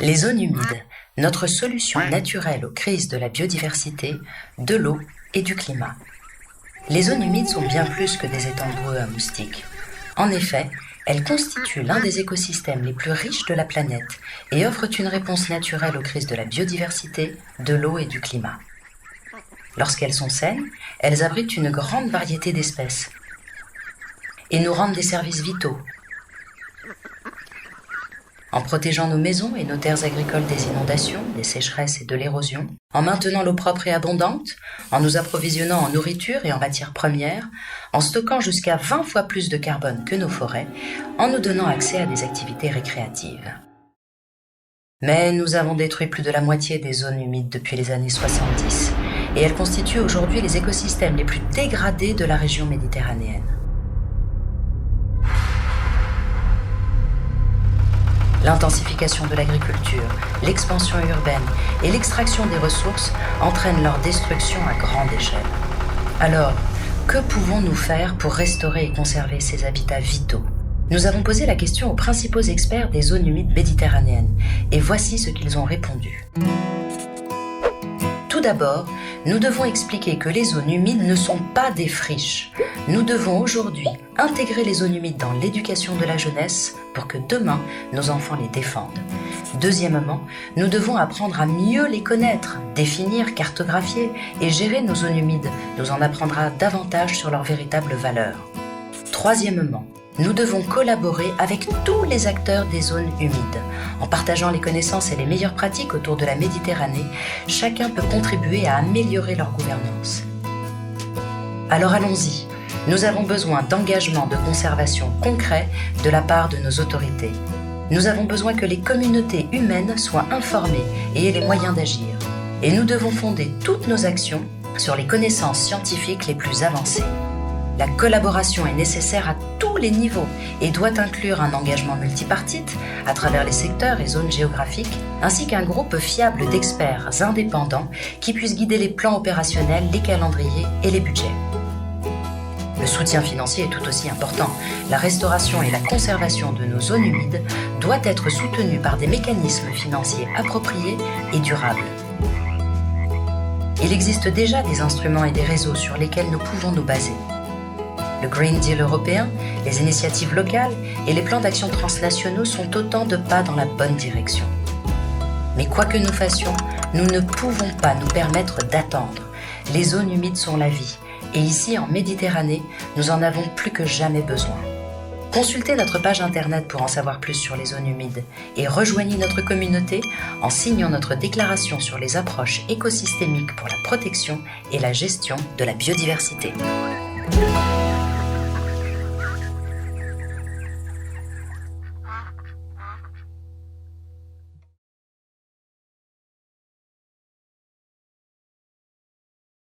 Les zones humides, notre solution naturelle aux crises de la biodiversité, de l'eau et du climat. Les zones humides sont bien plus que des étangs d'eau à moustiques. En effet, elles constituent l'un des écosystèmes les plus riches de la planète et offrent une réponse naturelle aux crises de la biodiversité, de l'eau et du climat. Lorsqu'elles sont saines, elles abritent une grande variété d'espèces et nous rendent des services vitaux. En protégeant nos maisons et nos terres agricoles des inondations, des sécheresses et de l'érosion, en maintenant l'eau propre et abondante, en nous approvisionnant en nourriture et en matières premières, en stockant jusqu'à 20 fois plus de carbone que nos forêts, en nous donnant accès à des activités récréatives. Mais nous avons détruit plus de la moitié des zones humides depuis les années 70, et elles constituent aujourd'hui les écosystèmes les plus dégradés de la région méditerranéenne. L'intensification de l'agriculture, l'expansion urbaine et l'extraction des ressources entraînent leur destruction à grande échelle. Alors, que pouvons-nous faire pour restaurer et conserver ces habitats vitaux ? Nous avons posé la question aux principaux experts des zones humides méditerranéennes, et voici ce qu'ils ont répondu. Tout d'abord, nous devons expliquer que les zones humides ne sont pas des friches. Nous devons aujourd'hui intégrer les zones humides dans l'éducation de la jeunesse pour que demain, nos enfants les défendent. Deuxièmement, nous devons apprendre à mieux les connaître, définir, cartographier et gérer nos zones humides nous en apprendra davantage sur leurs véritables valeurs. Troisièmement, nous devons collaborer avec tous les acteurs des zones humides. En partageant les connaissances et les meilleures pratiques autour de la Méditerranée, chacun peut contribuer à améliorer leur gouvernance. Alors allons-y, nous avons besoin d'engagements de conservation concrets de la part de nos autorités. Nous avons besoin que les communautés humaines soient informées et aient les moyens d'agir. Et nous devons fonder toutes nos actions sur les connaissances scientifiques les plus avancées. La collaboration est nécessaire à tous les niveaux et doit inclure un engagement multipartite à travers les secteurs et zones géographiques, ainsi qu'un groupe fiable d'experts indépendants qui puissent guider les plans opérationnels, les calendriers et les budgets. Le soutien financier est tout aussi important. La restauration et la conservation de nos zones humides doit être soutenue par des mécanismes financiers appropriés et durables. Il existe déjà des instruments et des réseaux sur lesquels nous pouvons nous baser. Le Green Deal européen, les initiatives locales et les plans d'action transnationaux sont autant de pas dans la bonne direction. Mais quoi que nous fassions, nous ne pouvons pas nous permettre d'attendre. Les zones humides sont la vie, et ici en Méditerranée, nous en avons plus que jamais besoin. Consultez notre page internet pour en savoir plus sur les zones humides et rejoignez notre communauté en signant notre déclaration sur les approches écosystémiques pour la protection et la gestion de la biodiversité.